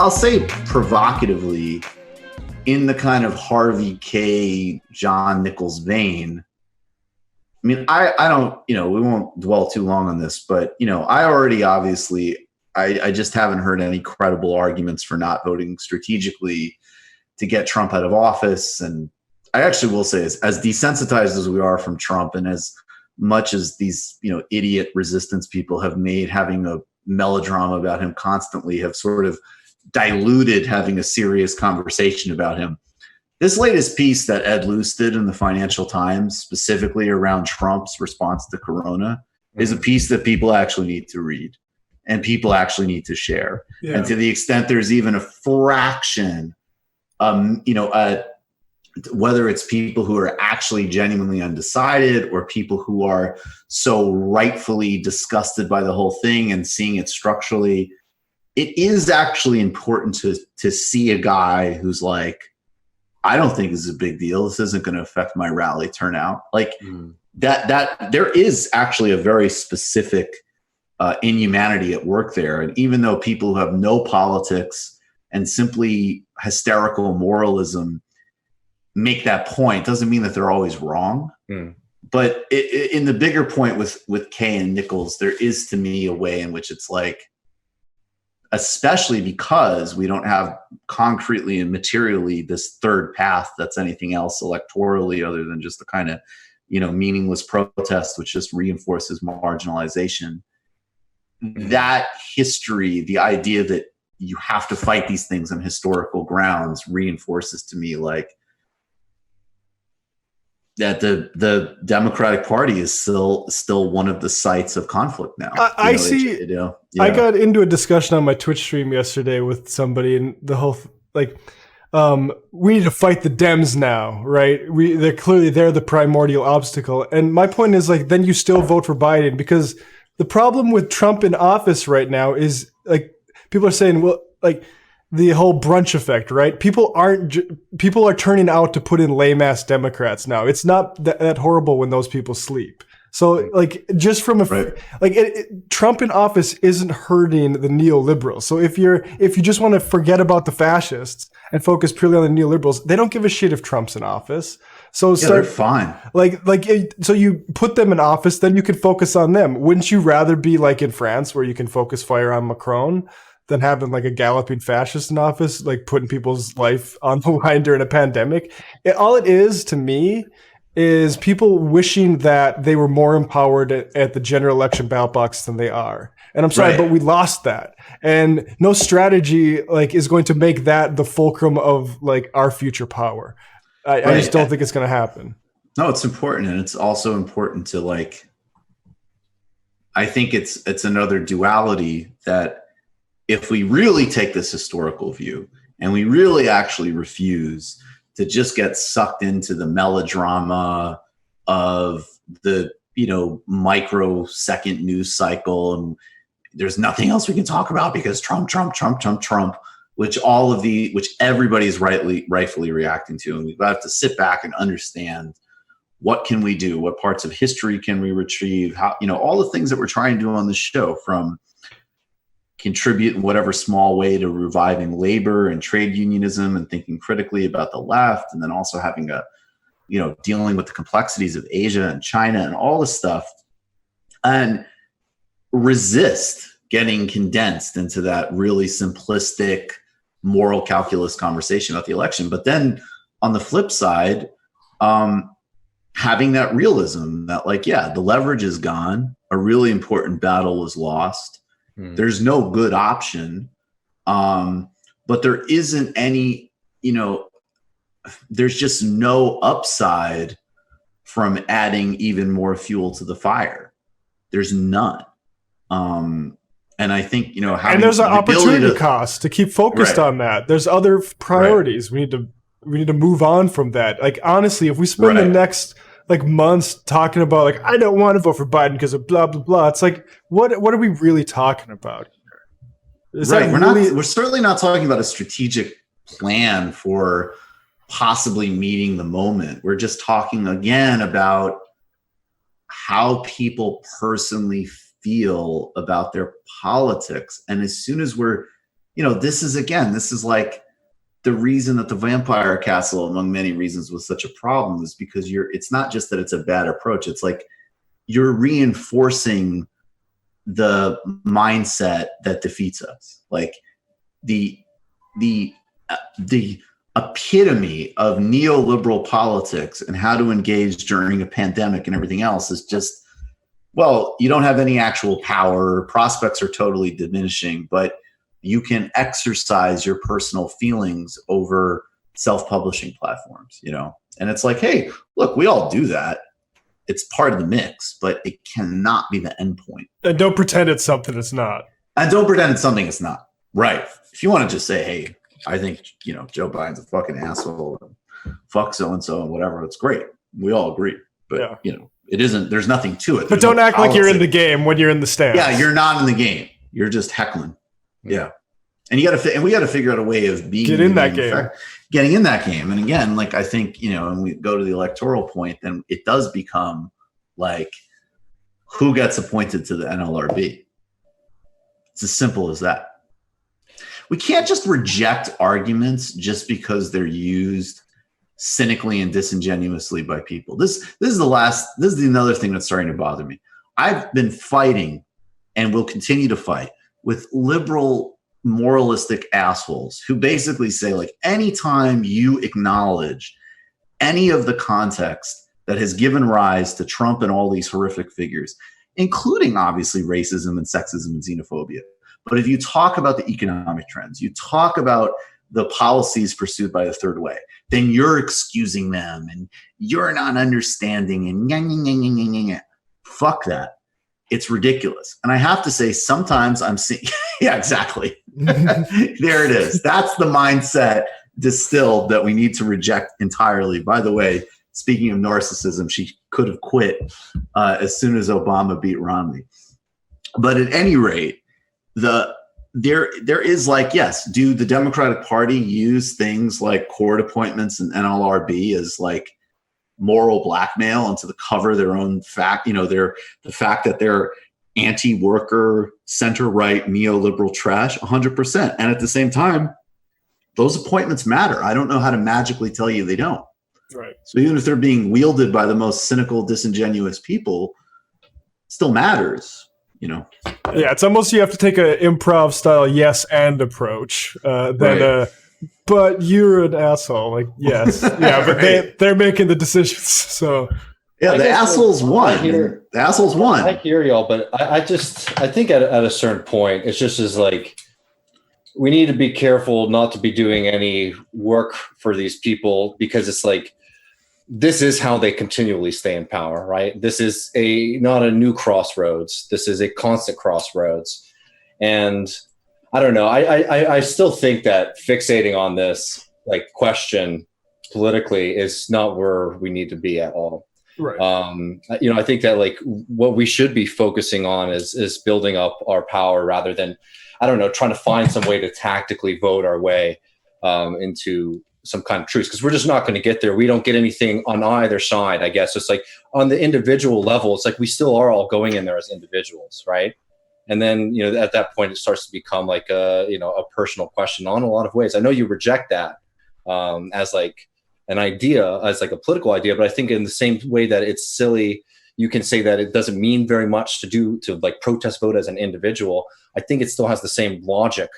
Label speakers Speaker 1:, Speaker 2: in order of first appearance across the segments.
Speaker 1: I'll say provocatively, in the kind of Harvey K. John Nichols vein. I mean, I don't, we won't dwell too long on this, but, I already obviously, I just haven't heard any credible arguments for not voting strategically to get Trump out of office. And I actually will say, as desensitized as we are from Trump, and as much as these, idiot resistance people have made having a melodrama about him constantly have sort of diluted having a serious conversation about him. This latest piece that Ed Luce did in the Financial Times, specifically around Trump's response to Corona, is a piece that people actually need to read and people actually need to share. Yeah. And to the extent there's even a fraction, whether it's people who are actually genuinely undecided or people who are so rightfully disgusted by the whole thing and seeing it structurally, it is actually important to see a guy who's like, I don't think this is a big deal. This isn't going to affect my rally turnout. Like that there is actually a very specific inhumanity at work there. And even though people who have no politics and simply hysterical moralism make that point, doesn't mean that they're always wrong. But in the bigger point with Kay and Nichols, there is to me a way in which it's like, especially because we don't have concretely and materially this third path that's anything else electorally other than just the kind of, meaningless protest, which just reinforces marginalization. That history, the idea that you have to fight these things on historical grounds, reinforces to me like that the Democratic Party is still one of the sites of conflict now.
Speaker 2: I see. I got into a discussion on my Twitch stream yesterday with somebody, and the whole we need to fight the Dems now, right? They're the primordial obstacle, and my point is like, then you still vote for Biden, because the problem with Trump in office right now is like people are saying, well, like, the whole brunch effect, right? People are turning out to put in lame-ass Democrats now. It's not that horrible when those people sleep. So, like, just from Trump in office isn't hurting the neoliberals. So if you just want to forget about the fascists and focus purely on the neoliberals, they don't give a shit if Trump's in office. So
Speaker 1: they're fine.
Speaker 2: So you put them in office, then you can focus on them. Wouldn't you rather be like in France, where you can focus fire on Macron, than having like a galloping fascist in office, like putting people's life on the line during a pandemic? All it is to me is people wishing that they were more empowered at the general election ballot box than they are. And I'm sorry, but we lost that. And no strategy is going to make that the fulcrum of like our future power. I just don't think it's going to happen.
Speaker 1: No, it's important. And it's also important to I think it's another duality that, if we really take this historical view and we really actually refuse to just get sucked into the melodrama of the, microsecond news cycle, and there's nothing else we can talk about because Trump, which everybody is rightfully reacting to. And we've got to sit back and understand, what can we do? What parts of history can we retrieve? How, all the things that we're trying to do on the show, from contribute in whatever small way to reviving labor and trade unionism and thinking critically about the left, and then also having dealing with the complexities of Asia and China and all this stuff, and resist getting condensed into that really simplistic moral calculus conversation about the election. But then on the flip side, having that realism that the leverage is gone, a really important battle was lost. There's no good option, but there isn't any, there's just no upside from adding even more fuel to the fire. There's none. And I think,
Speaker 2: and there's an opportunity cost to keep focused on that. There's other priorities. We need to move on from that. Like, honestly, if we spend the next months talking about I don't want to vote for Biden because of blah blah blah, it's like, what are we really talking about here?
Speaker 1: We're certainly not talking about a strategic plan for possibly meeting the moment. We're just talking again about how people personally feel about their politics. And as soon as we're this is like the reason that the Vampire Castle, among many reasons, was such a problem is because it's not just that it's a bad approach. It's like you're reinforcing the mindset that defeats us. Like the epitome of neoliberal politics and how to engage during a pandemic and everything else is just, well, you don't have any actual power. Prospects are totally diminishing, but you can exercise your personal feelings over self-publishing platforms, And it's like, hey, look, we all do that. It's part of the mix, but it cannot be the end point.
Speaker 2: And don't pretend it's something it's not.
Speaker 1: And don't pretend it's something it's not. Right. If you want to just say, hey, I think, Joe Biden's a fucking asshole and fuck so-and-so and whatever, it's great. We all agree. But, it isn't, there's nothing to it.
Speaker 2: But don't act like you're in the game when you're in the stands.
Speaker 1: Yeah, you're not in the game. You're just heckling. Yeah. And we got to figure out a way of being
Speaker 2: getting in that game. And again, like I think, and we go to the electoral point, then it does become like who gets appointed to the NLRB. It's as simple as that. We can't just reject arguments just because they're used cynically and disingenuously by people. This is another thing that's starting to bother me. I've been fighting and will continue to fight with liberal moralistic assholes who basically say, like, anytime you acknowledge any of the context that has given rise to Trump and all these horrific figures, including obviously racism and sexism and xenophobia, but if you talk about the economic trends, you talk about the policies pursued by the third way, then you're excusing them and you're not understanding and fuck that. It's ridiculous. And I have to say, sometimes I'm seeing, yeah, exactly. There it is. That's the mindset distilled that we need to reject entirely. By the way, speaking of narcissism, she could have quit as soon as Obama beat Romney. But at any rate, there is like, yes, do the Democratic Party use things like court appointments and NLRB as like moral blackmail and to cover their own fact, the fact that they're anti-worker, center-right, neoliberal trash? 100%. And at the same time, those appointments matter. I don't know how to magically tell you they don't. Right.
Speaker 1: So even if they're being wielded by the most cynical, disingenuous people, it still matters.
Speaker 2: Yeah, it's almost you have to take an improv style yes and approach.
Speaker 1: Right.
Speaker 2: But you're an asshole. Like, yes. Yeah, but right. they're making the decisions. So
Speaker 1: yeah, the assholes won. The assholes won.
Speaker 3: I hear y'all, but I think at a certain point, it's just as like we need to be careful not to be doing any work for these people, because it's like this is how they continually stay in power, right? This is not a new crossroads. This is a constant crossroads. And I don't know. I still think that fixating on this like question politically is not where we need to be at all.
Speaker 2: Right.
Speaker 3: I think that like what we should be focusing on is building up our power rather than, I don't know, trying to find some way to tactically vote our way into some kind of truth, because we're just not going to get there. We don't get anything on either side, I guess. It's like on the individual level, it's like we still are all going in there as individuals, right? And then, at that point, it starts to become like a personal question on a lot of ways. I know you reject that as like an idea, as like a political idea, but I think in the same way that it's silly, you can say that it doesn't mean very much to like protest vote as an individual. I think it still has the same logic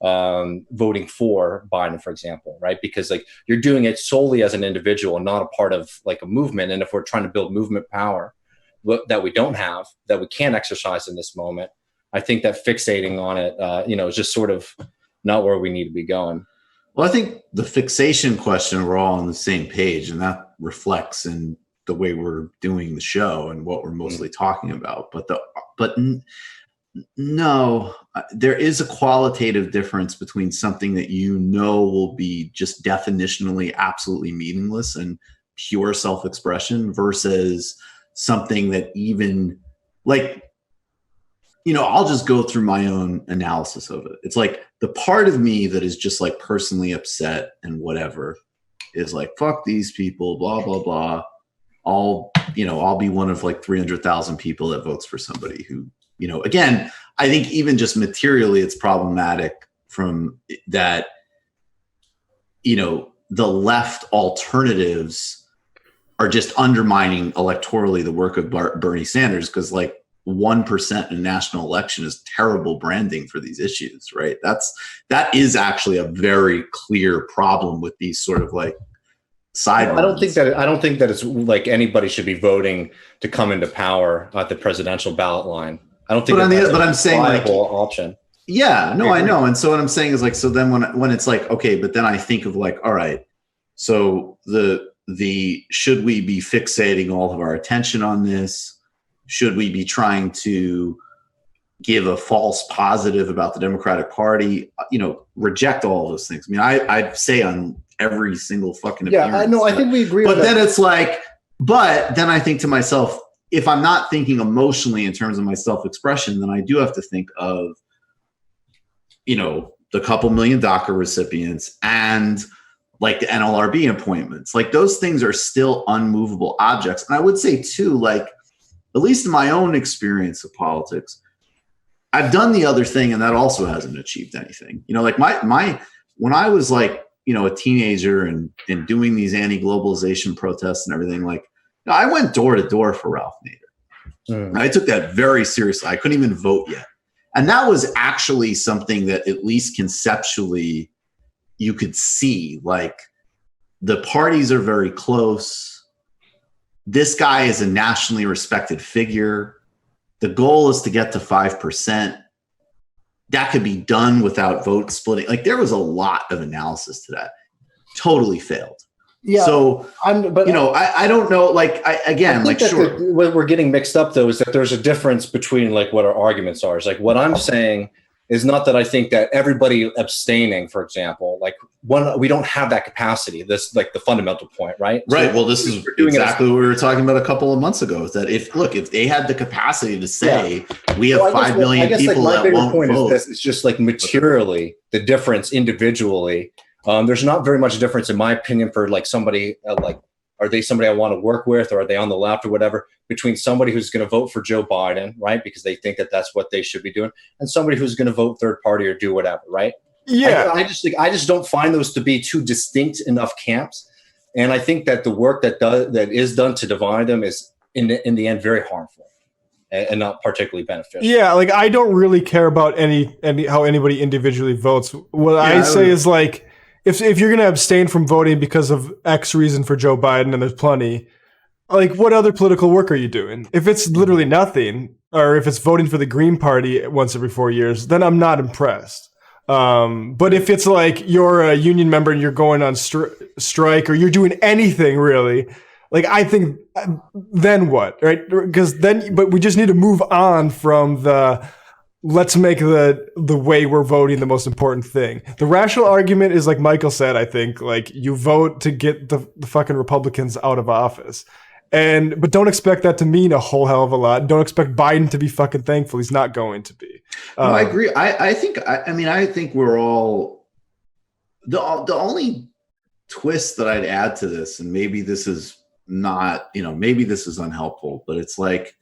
Speaker 3: voting for Biden, for example, right? Because like you're doing it solely as an individual and not a part of like a movement. And if we're trying to build movement power that we don't have, that we can't exercise in this moment, I think that fixating on it, is just sort of not where we need to be going.
Speaker 1: Well, I think the fixation question, we're all on the same page, and that reflects in the way we're doing the show and what we're mostly talking about. But no, there is a qualitative difference between something that will be just definitionally absolutely meaningless and pure self-expression versus something that even like, I'll just go through my own analysis of it. It's like the part of me that is just like personally upset and whatever is like, fuck these people, blah, blah, blah. I'll be one of like 300,000 people that votes for somebody who, again, I think even just materially it's problematic that, the left alternatives are just undermining electorally the work of Bernie Sanders, because like 1% in a national election is terrible branding for these issues, right? That is actually a very clear problem with these sort of like side.
Speaker 3: I don't think that it's like anybody should be voting to come into power at the presidential ballot line. I don't think
Speaker 1: but I'm saying like
Speaker 3: option.
Speaker 1: Yeah, no, I know. And so what I'm saying is like, so then when it's like, okay, but then I think of like, all right, so should we be fixating all of our attention on this? Should we be trying to give a false positive about the Democratic Party? Reject all of those things. I mean, I say on every single fucking appearance.
Speaker 3: Yeah, I know. I think we agree.
Speaker 1: But then it's like, but then I think to myself, if I'm not thinking emotionally in terms of my self-expression, then I do have to think of, the couple million DACA recipients and like the NLRB appointments. Like those things are still unmovable objects. And I would say too, like, at least in my own experience of politics, I've done the other thing and that also hasn't achieved anything. Like when I was like, a teenager and doing these anti-globalization protests and everything, like I went door to door for Ralph Nader. I took that very seriously. I couldn't even vote yet. And that was actually something that at least conceptually you could see, like the parties are very close. This guy is a nationally respected figure. The goal is to get to 5%. That could be done without vote splitting. Like there was a lot of analysis to that. Totally failed.
Speaker 3: Yeah.
Speaker 1: So I don't know. Like sure.
Speaker 3: What we're getting mixed up though is that there's a difference between like what our arguments are. It's like what I'm saying is not that I think that everybody abstaining, for example, like we don't have that capacity. This like the fundamental point, right?
Speaker 1: Right. So, well, this is exactly what we were talking about a couple of months ago. Is that if they had the capacity to say we have 5 million people that won't vote,
Speaker 3: it's just like materially the difference individually. There's not very much difference, in my opinion, for like somebody like, are they somebody I want to work with, or are they on the left or whatever, between somebody who's going to vote for Joe Biden, right, because they think that that's what they should be doing, and somebody who's going to vote third party or do whatever, right?
Speaker 2: Yeah,
Speaker 3: I just don't find those to be two distinct enough camps, and I think that the work that is done to divide them is in the end very harmful and not particularly beneficial.
Speaker 2: Yeah, like I don't really care about any how anybody individually votes. What I say is like, if you're going to abstain from voting because of X reason for Joe Biden, and there's plenty, like what other political work are you doing? If it's literally nothing, or if it's voting for the Green Party once every 4 years, then I'm not impressed. But if it's like you're a union member and you're going on strike, or you're doing anything really, like I think then what, right? Because but we just need to move on from let's make the way we're voting the most important thing. The rational argument is like Michael said, I think, like you vote to get the fucking Republicans out of office. But don't expect that to mean a whole hell of a lot. Don't expect Biden to be fucking thankful. He's not going to be.
Speaker 1: No, I agree. I think we're all the only twist that I'd add to this, and maybe this is not, maybe this is unhelpful, but it's like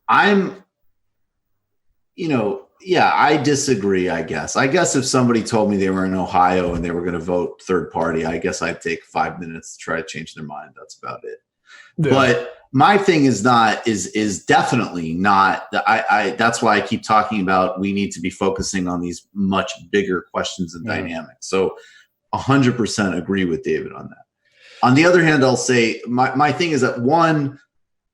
Speaker 1: I disagree, I guess. If somebody told me they were in Ohio and they were going to vote third party, I guess I'd take 5 minutes to try to change their mind. That's about it. Yeah. But my thing is definitely not that. That's why I keep talking about we need to be focusing on these much bigger questions and dynamics. So 100% agree with David on that. On the other hand, I'll say my thing is that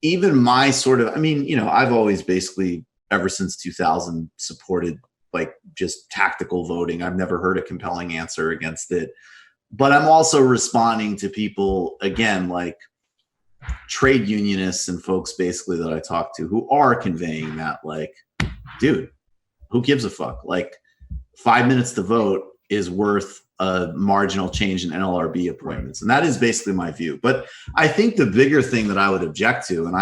Speaker 1: even my sort of, I've always basically, ever since 2000, supported like just tactical voting. I've never heard a compelling answer against it. But I'm also responding to people, again, like trade unionists and folks basically that I talk to who are conveying that, like, dude, who gives a fuck? Like 5 minutes to vote is worth a marginal change in NLRB appointments. And that is basically my view. But I think the bigger thing that I would object to, and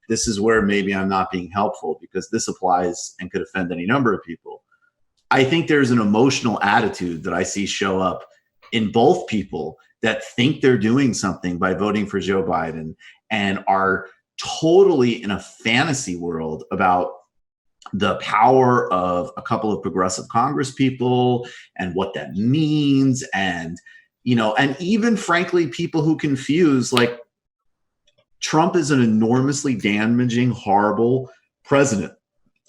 Speaker 1: this is where maybe I'm not being helpful because this applies and could offend any number of people. I think there's an emotional attitude that I see show up in both people that think they're doing something by voting for Joe Biden and are totally in a fantasy world about the power of a couple of progressive Congress people and what that means. And, and even frankly, people who confuse, like, Trump is an enormously damaging, horrible president.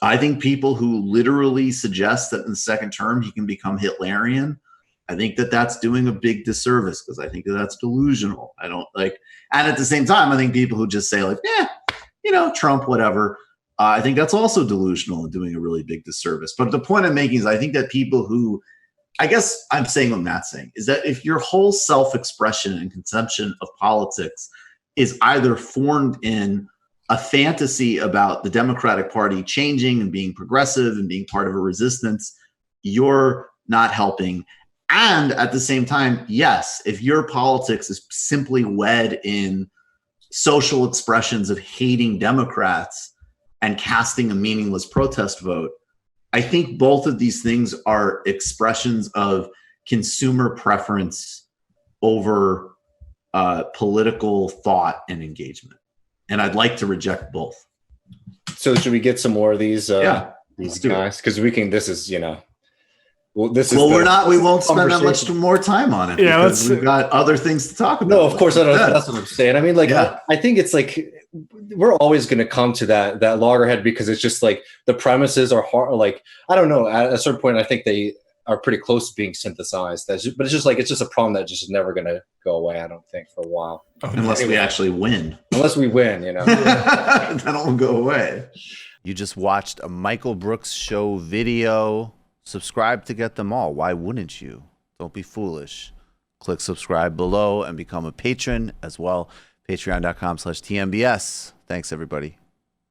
Speaker 1: I think people who literally suggest that in the second term he can become Hitlerian, I think that that's doing a big disservice, because I think that that's delusional. I don't like, and at the same time, I think people who just say like, Trump, whatever, I think that's also delusional and doing a really big disservice. But the point I'm making is I think that people who, I guess I'm saying what Matt's saying, is that if your whole self-expression and conception of politics is either formed in a fantasy about the Democratic Party changing and being progressive and being part of a resistance, you're not helping. And at the same time, yes, if your politics is simply wed in social expressions of hating Democrats and casting a meaningless protest vote, I think both of these things are expressions of consumer preference over political thought and engagement. And I'd like to reject both.
Speaker 3: So should we get some more of these
Speaker 1: these
Speaker 3: guys? Because we can, this is, we
Speaker 1: won't spend that much more time on it.
Speaker 2: Yeah,
Speaker 1: because we've got other things to talk about.
Speaker 3: No, of course, that's what I'm saying. I mean, I think it's like, we're always going to come to that loggerhead, because it's just like the premises are hard. Like, I don't know, at a certain point, I think they are pretty close to being synthesized. But it's just like, it's just a problem that just is never going to go away, I don't think, for a while.
Speaker 1: Unless we actually win.
Speaker 3: Unless we win,
Speaker 1: That'll go away.
Speaker 4: You just watched a Michael Brooks show video. Subscribe to get them all. Why wouldn't you? Don't be foolish. Click subscribe below and become a patron as well. Patreon.com/TMBS. Thanks, everybody.